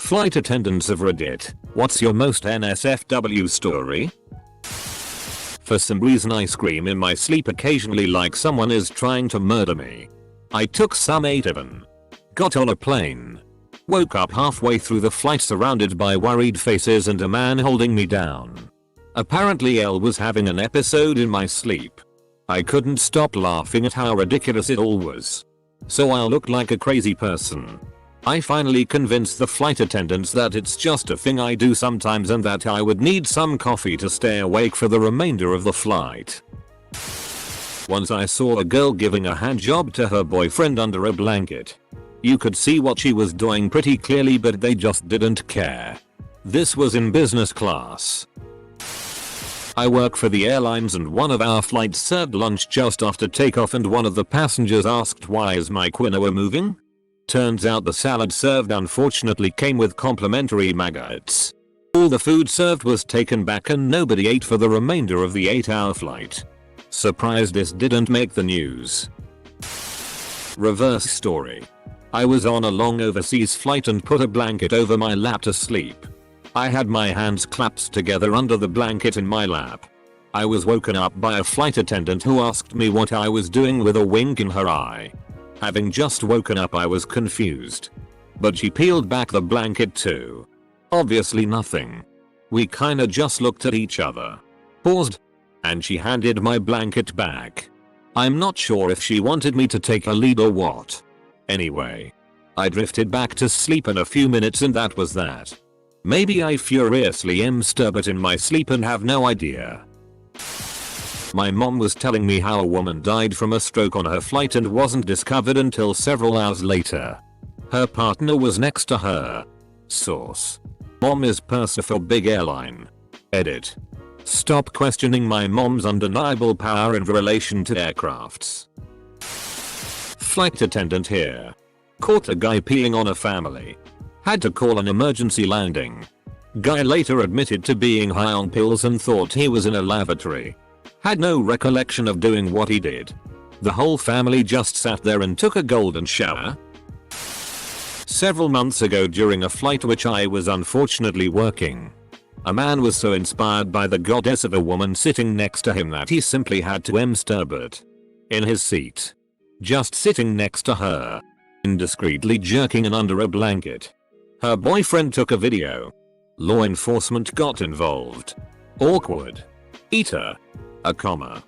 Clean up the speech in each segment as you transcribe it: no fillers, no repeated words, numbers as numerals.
Flight attendants of Reddit, what's your most NSFW story? For some reason I scream in my sleep occasionally like someone is trying to murder me. I took some Ativan. Got on a plane. Woke up halfway through the flight surrounded by worried faces and a man holding me down. Apparently L was having an episode in my sleep. I couldn't stop laughing at how ridiculous it all was. So I looked like a crazy person. I finally convinced the flight attendants that it's just a thing I do sometimes and that I would need some coffee to stay awake for the remainder of the flight. Once I saw a girl giving a hand job to her boyfriend under a blanket. You could see what she was doing pretty clearly, but they just didn't care. This was in business class. I work for the airlines and one of our flights served lunch just after takeoff and one of the passengers asked, "Why is my quinoa moving?" Turns out the salad served unfortunately came with complimentary maggots. All the food served was taken back and nobody ate for the remainder of the 8-hour flight. Surprised this didn't make the news. Reverse story. I was on a long overseas flight and put a blanket over my lap to sleep. I had my hands clasped together under the blanket in my lap. I was woken up by a flight attendant who asked me what I was doing with a wink in her eye. Having just woken up I was confused. But she peeled back the blanket too. Obviously nothing. We kinda just looked at each other. Paused. And she handed my blanket back. I'm not sure if she wanted me to take a lead or what. Anyway. I drifted back to sleep in a few minutes and that was that. Maybe I furiously masturbate in my sleep and have no idea. My mom was telling me how a woman died from a stroke on her flight and wasn't discovered until several hours later. Her partner was next to her. Source. Mom is purser for big airline. Edit. Stop questioning my mom's undeniable power in relation to aircrafts. Flight attendant here. Caught a guy peeing on a family. Had to call an emergency landing. Guy later admitted to being high on pills and thought he was in a lavatory. Had no recollection of doing what he did. The whole family just sat there and took a golden shower. Several months ago during a flight which I was unfortunately working. A man was so inspired by the goddess of a woman sitting next to him that he simply had to masturbate. In his seat. Just sitting next to her. Indiscreetly jerking in under a blanket. Her boyfriend took a video. Law enforcement got involved. Awkward. Eater. A comma.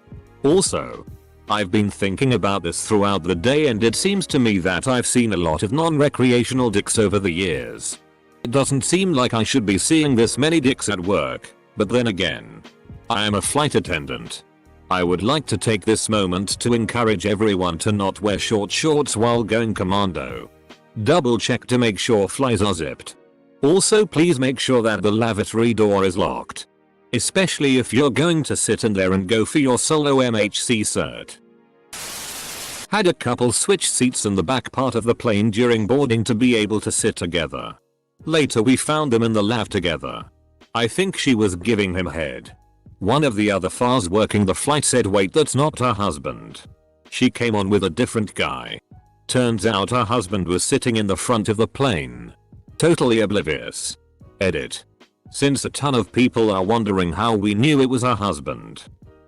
Also, I've been thinking about this throughout the day and it seems to me that I've seen a lot of non-recreational dicks over the years. It doesn't seem like I should be seeing this many dicks at work, but then again, I am a flight attendant. I would like to take this moment to encourage everyone to not wear short shorts while going commando. Double check to make sure flies are zipped. Also please make sure that the lavatory door is locked. Especially if you're going to sit in there and go for your solo MHC cert. Had a couple switch seats in the back part of the plane during boarding to be able to sit together. Later we found them in the lav together. I think she was giving him head. One of the other FARs working the flight said, "Wait, that's not her husband." She came on with a different guy. Turns out her husband was sitting in the front of the plane. Totally oblivious. Edit. Since a ton of people are wondering how we knew it was her husband.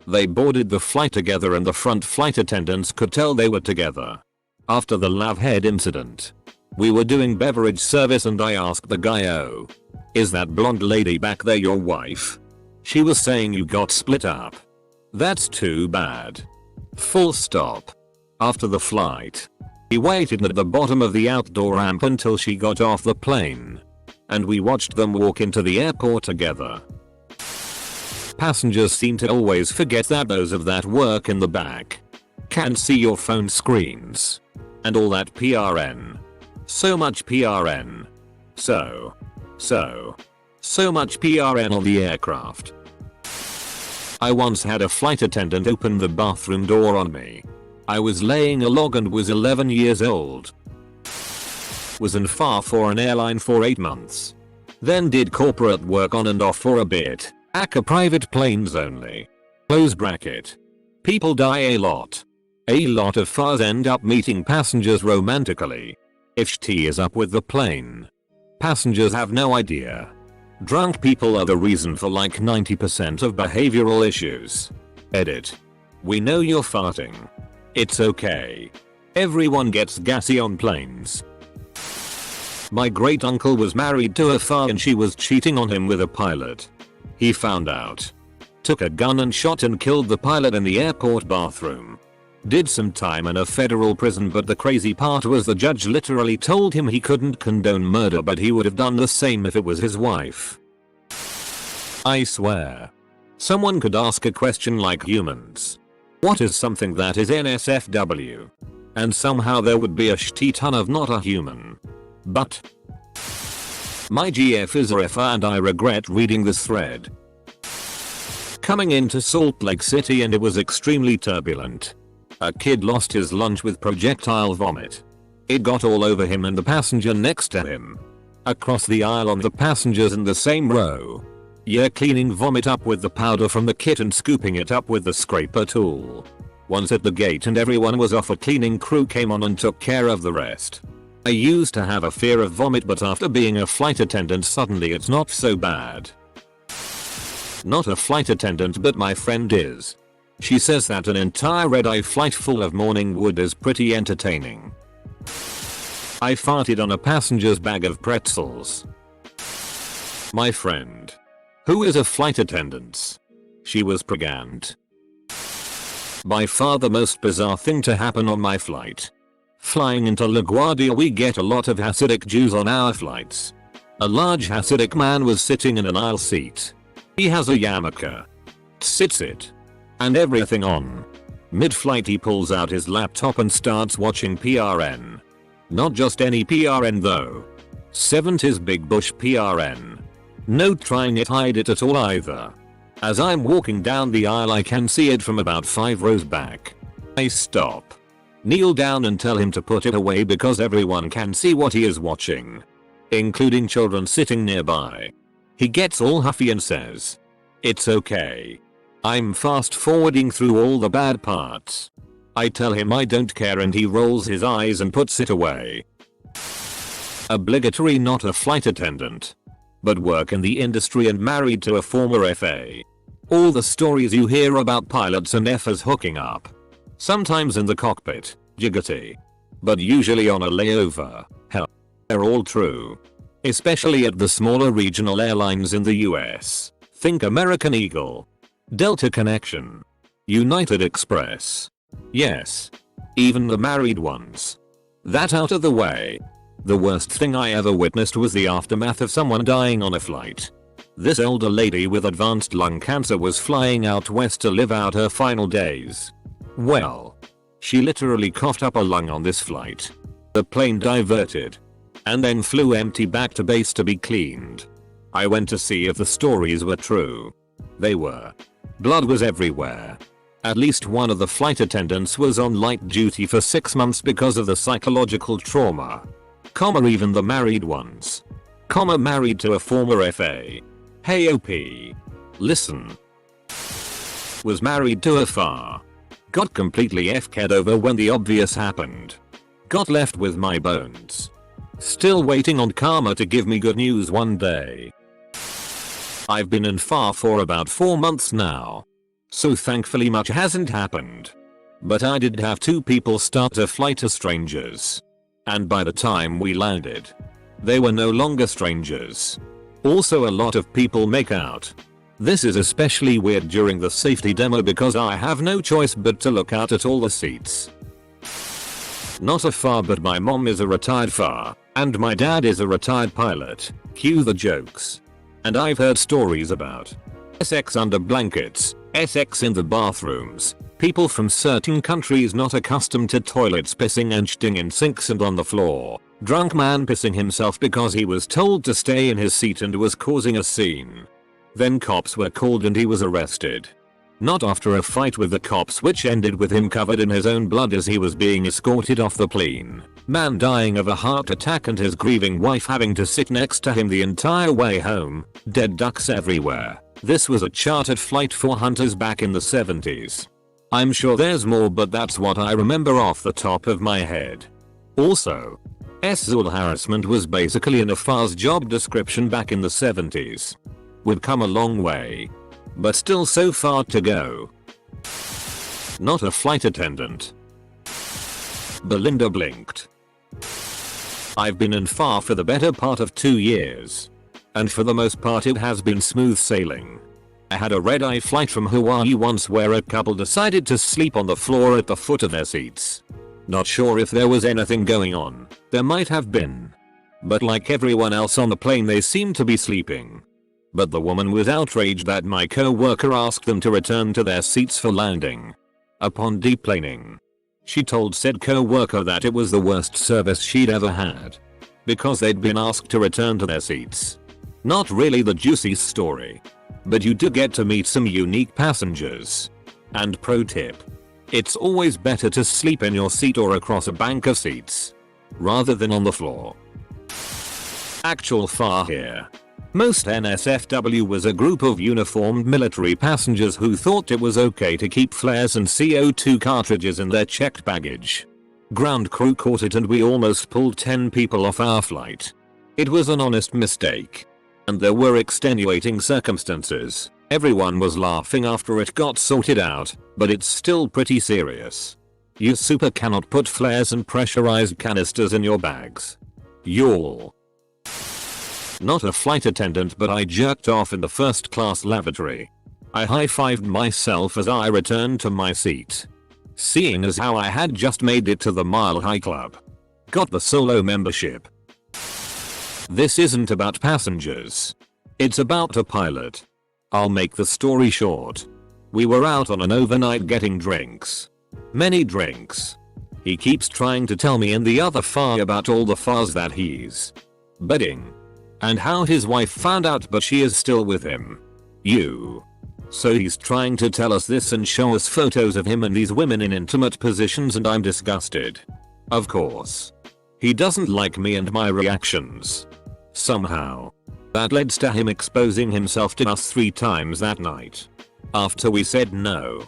They boarded the flight together and the front flight attendants could tell they were together. After the lav head incident. We were doing beverage service and I asked the guy, "Oh, is that blonde lady back there your wife?" She was saying, "You got split up." That's too bad. Full stop. After the flight. He waited at the bottom of the outdoor ramp until she got off the plane. And we watched them walk into the airport together. Passengers seem to always forget that those of that work in the back can see your phone screens. And all that PRN. So much PRN. So much PRN on the aircraft. I once had a flight attendant open the bathroom door on me. I was laying a log and was 11 years old. Was in FAR for an airline for 8 months. Then did corporate work on and off for a bit. ACA private planes only. Close bracket. People die a lot. A lot of FARs end up meeting passengers romantically. If ST is up with the plane. Passengers have no idea. Drunk people are the reason for like 90% of behavioral issues. Edit. We know you're farting. It's okay. Everyone gets gassy on planes. My great uncle was married to a FA and she was cheating on him with a pilot. He found out. Took a gun and shot and killed the pilot in the airport bathroom. Did some time in a federal prison, but the crazy part was the judge literally told him he couldn't condone murder, but he would have done the same if it was his wife. I swear. Someone could ask a question like humans. What is something that is NSFW? And somehow there would be a shit ton of not a human. But my GF is a FA and I regret reading this thread. Coming into Salt Lake City and it was extremely turbulent. A kid lost his lunch with projectile vomit. It got all over him and the passenger next to him. Across the aisle on the passengers in the same row. Yeah, cleaning vomit up with the powder from the kit and scooping it up with the scraper tool. Once at the gate and everyone was off, a cleaning crew came on and took care of the rest. I used to have a fear of vomit, but after being a flight attendant suddenly it's not so bad. Not a flight attendant, but my friend is. She says that an entire red-eye flight full of morning wood is pretty entertaining. I farted on a passenger's bag of pretzels. My friend, who is a flight attendant, she was pregnant. By far the most bizarre thing to happen on my flight. Flying into LaGuardia, we get a lot of Hasidic Jews on our flights. A large Hasidic man was sitting in an aisle seat. He has a yarmulke. Sits it. And everything on. Mid-flight he pulls out his laptop and starts watching PRN. Not just any PRN though. 70s Big Bush PRN. No trying to hide it at all either. As I'm walking down the aisle I can see it from about 5 rows back. I stop. Kneel down and tell him to put it away because everyone can see what he is watching. Including children sitting nearby. He gets all huffy and says, "It's okay. I'm fast forwarding through all the bad parts." I tell him I don't care and he rolls his eyes and puts it away. Obligatory not a flight attendant. But work in the industry and married to a former FA. All the stories you hear about pilots and FAs hooking up. Sometimes in the cockpit, jiggity. But usually on a layover. Hell, they're all true. Especially at the smaller regional airlines in the US. Think American Eagle. Delta Connection. United Express. Yes. Even the married ones. That out of the way. The worst thing I ever witnessed was the aftermath of someone dying on a flight. This older lady with advanced lung cancer was flying out west to live out her final days. Well, she literally coughed up a lung on this flight. The plane diverted. And then flew empty back to base to be cleaned. I went to see if the stories were true. They were. Blood was everywhere. At least one of the flight attendants was on light duty for 6 months because of the psychological trauma. Even the married ones. Married to a former FA. Hey OP. Listen. Was married to a FA. Got completely FK'd over when the obvious happened. Got left with my bones. Still waiting on karma to give me good news one day. I've been in FA for about 4 months now. So thankfully much hasn't happened. But I did have 2 people start a flight as strangers. And by the time we landed, they were no longer strangers. Also a lot of people make out. This is especially weird during the safety demo because I have no choice but to look out at all the seats. Not a FA, but my mom is a retired FA, and my dad is a retired pilot. Cue the jokes. And I've heard stories about sex under blankets, sex in the bathrooms, people from certain countries not accustomed to toilets pissing and shitting in sinks and on the floor, drunk man pissing himself because he was told to stay in his seat and was causing a scene. Then cops were called and he was arrested. Not after a fight with the cops, which ended with him covered in his own blood as he was being escorted off the plane. Man dying of a heart attack and his grieving wife having to sit next to him the entire way home. Dead ducks everywhere. This was a chartered flight for hunters back in the 70s. I'm sure there's more, but that's what I remember off the top of my head. Also, Sexual harassment was basically in a FAR's job description back in the 70s. We've come a long way, but still so far to go. Not a flight attendant. Belinda blinked. I've been in FAR for the better part of 2 years. And for the most part it has been smooth sailing. I had a red-eye flight from Hawaii once where a couple decided to sleep on the floor at the foot of their seats. Not sure if there was anything going on. There might have been. But like everyone else on the plane they seemed to be sleeping. But the woman was outraged that my co-worker asked them to return to their seats for landing. Upon deplaning, she told said co-worker that it was the worst service she'd ever had. Because they'd been asked to return to their seats. Not really the juiciest story. But you do get to meet some unique passengers. And pro tip. It's always better to sleep in your seat or across a bank of seats. Rather than on the floor. Actual FAR here. Most NSFW was a group of uniformed military passengers who thought it was okay to keep flares and CO2 cartridges in their checked baggage. Ground crew caught it and we almost pulled 10 people off our flight. It was an honest mistake. And there were extenuating circumstances. Everyone was laughing after it got sorted out, but it's still pretty serious. You super cannot put flares and pressurized canisters in your bags. Y'all. Not a flight attendant, but I jerked off in the first class lavatory. I high-fived myself as I returned to my seat. Seeing as how I had just made it to the Mile High Club. Got the solo membership. This isn't about passengers. It's about a pilot. I'll make the story short. We were out on an overnight getting drinks. Many drinks. He keeps trying to tell me and the other FAR about all the FARs that he's bedding. And how his wife found out but she is still with him. So he's trying to tell us this and show us photos of him and these women in intimate positions and I'm disgusted. Of course. He doesn't like me and my reactions. Somehow. That led to him exposing himself to us 3 times that night. After we said no.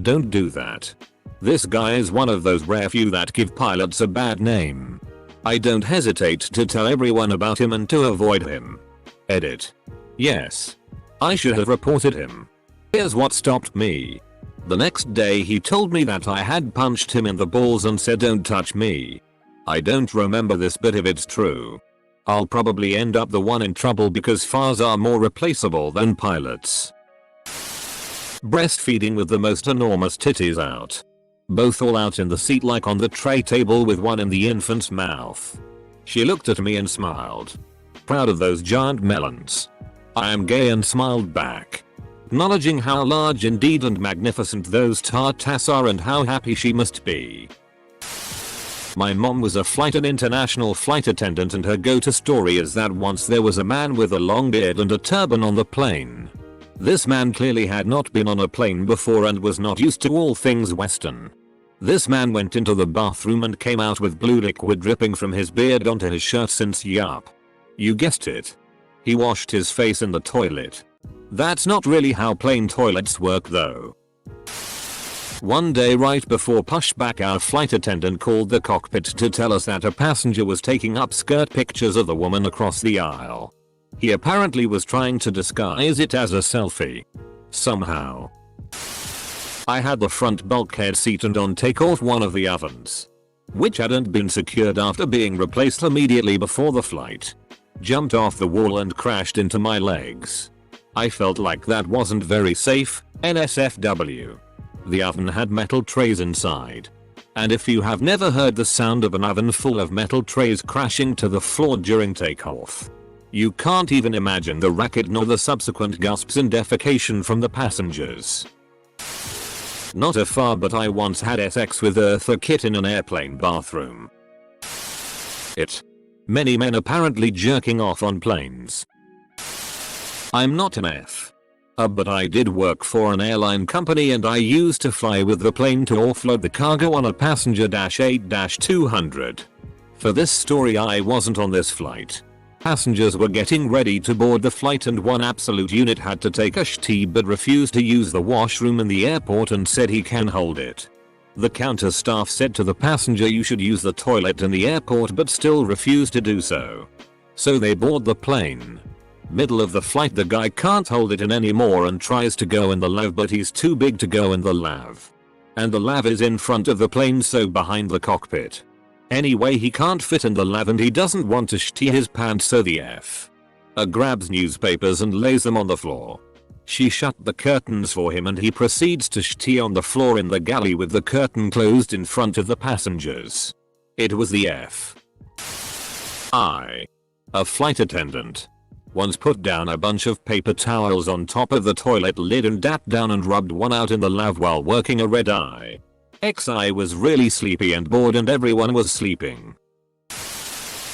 Don't do that. This guy is one of those rare few that give pilots a bad name. I don't hesitate to tell everyone about him and to avoid him. Edit. Yes. I should have reported him. Here's what stopped me. The next day he told me that I had punched him in the balls and said don't touch me. I don't remember this, but if it's true, I'll probably end up the one in trouble because FARs are more replaceable than pilots. Breastfeeding with the most enormous titties out. Both all out in the seat like on the tray table with one in the infant's mouth. She looked at me and smiled. Proud of those giant melons. I am gay and smiled back. Acknowledging how large indeed and magnificent those tartas are and how happy she must be. My mom was an international flight attendant and her go-to story is that once there was a man with a long beard and a turban on the plane. This man clearly had not been on a plane before and was not used to all things Western. This man went into the bathroom and came out with blue liquid dripping from his beard onto his shirt since yup. You guessed it. He washed his face in the toilet. That's not really how plane toilets work though. One day right before pushback our flight attendant called the cockpit to tell us that a passenger was taking upskirt pictures of the woman across the aisle. He apparently was trying to disguise it as a selfie. Somehow. I had the front bulkhead seat and on takeoff one of the ovens, which hadn't been secured after being replaced immediately before the flight, jumped off the wall and crashed into my legs. I felt like that wasn't very safe, NSFW. The oven had metal trays inside. And if you have never heard the sound of an oven full of metal trays crashing to the floor during takeoff, you can't even imagine the racket nor the subsequent gasps and defecation from the passengers. Not a FAR, but I once had sex with Eartha Kitt in an airplane bathroom. Many men apparently jerking off on planes. I'm not an F. But I did work for an airline company and I used to fly with the plane to offload the cargo on a passenger -8-200. For this story I wasn't on this flight. Passengers were getting ready to board the flight and one absolute unit had to take a shitty but refused to use the washroom in the airport and said he can hold it. The counter staff said to the passenger you should use the toilet in the airport but still refused to do so. So they board the plane. Middle of the flight the guy can't hold it in anymore and tries to go in the lav but he's too big to go in the lav. And the lav is in front of the plane so behind the cockpit. Anyway he can't fit in the lav and he doesn't want to shitty his pants so the F.A. grabs newspapers and lays them on the floor. She shut the curtains for him and he proceeds to shitty on the floor in the galley with the curtain closed in front of the passengers. It was the F.I. A flight attendant. Once put down a bunch of paper towels on top of the toilet lid and sat down and rubbed one out in the lav while working a red eye. I was really sleepy and bored and everyone was sleeping.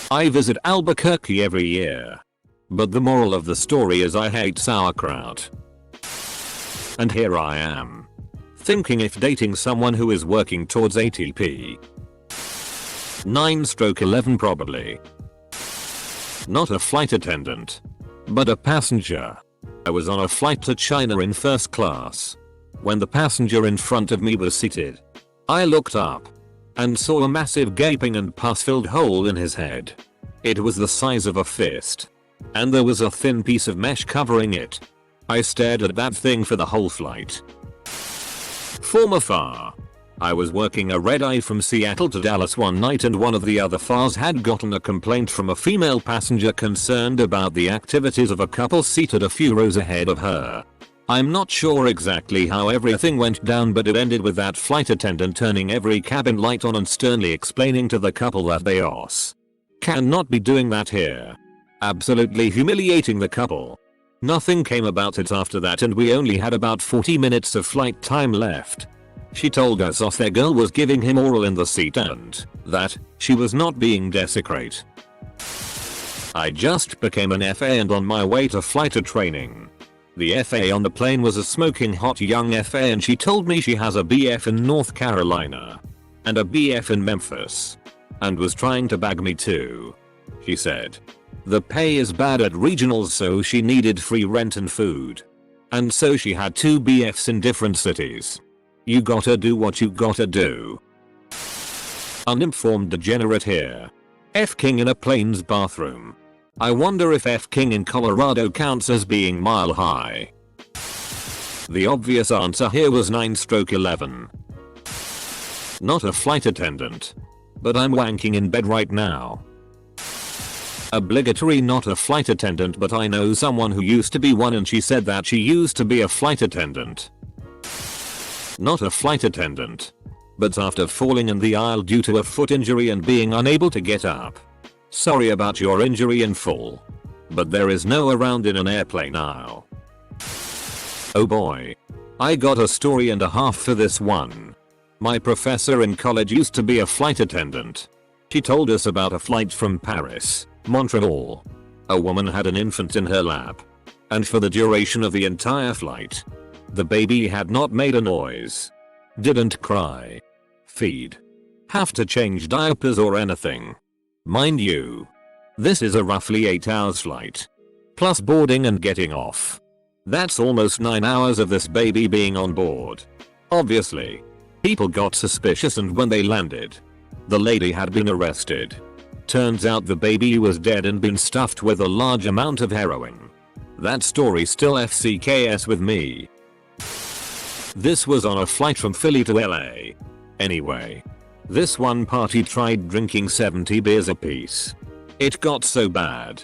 I visit Albuquerque every year. But the moral of the story is I hate sauerkraut. And here I am. Thinking if dating someone who is working towards ATP. 9/11 probably. Not a flight attendant. But a passenger. I was on a flight to China in first class. When the passenger in front of me was seated, I looked up and saw a massive gaping and pus-filled hole in his head. It was the size of a fist. And there was a thin piece of mesh covering it. I stared at that thing for the whole flight. From afar. I was working a red eye from Seattle to Dallas one night and one of the other FARs had gotten a complaint from a female passenger concerned about the activities of a couple seated a few rows ahead of her. I'm not sure exactly how everything went down but it ended with that flight attendant turning every cabin light on and sternly explaining to the couple that they cannot be doing that here. Absolutely humiliating the couple. Nothing came about it after that and we only had about 40 minutes of flight time left. She told us their girl was giving him oral in the seat and that she was not being desecrate. I just became an FA and on my way to flight training. The FA on the plane was a smoking hot young FA and she told me she has a BF in North Carolina and a BF in Memphis and was trying to bag me too. She said the pay is bad at regionals so she needed free rent and food. And so she had 2 BFs in different cities. You gotta do what you gotta do. Uninformed degenerate here. F-king in a plane's bathroom. I wonder if F-king in Colorado counts as being mile high. The obvious answer here was 9/11. Not a flight attendant. But I'm wanking in bed right now. Obligatory not a flight attendant but I know someone who used to be one and she said that she used to be a flight attendant. Not a flight attendant. But after falling in the aisle due to a foot injury and being unable to get up. Sorry about your injury in full. But there is no around in an airplane aisle. Oh boy. I got a story and a half for this one. My professor in college used to be a flight attendant. She told us about a flight from Paris, Montreal. A woman had an infant in her lap. And for the duration of the entire flight, the baby had not made a noise. Didn't cry. Feed. Have to change diapers or anything. Mind you, this is a roughly 8 hours flight. Plus boarding and getting off. That's almost 9 hours of this baby being on board. Obviously, people got suspicious and when they landed, the lady had been arrested. Turns out the baby was dead and been stuffed with a large amount of heroin. That story still FCKS with me. This was on a flight from Philly to LA. Anyway, this one party tried drinking 70 beers apiece. It got so bad.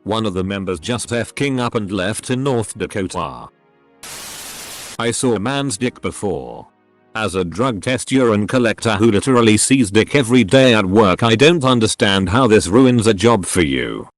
One of the members just F-king up and left in North Dakota. I saw a man's dick before. As a drug test urine collector who literally sees dick every day at work, I don't understand how this ruins a job for you.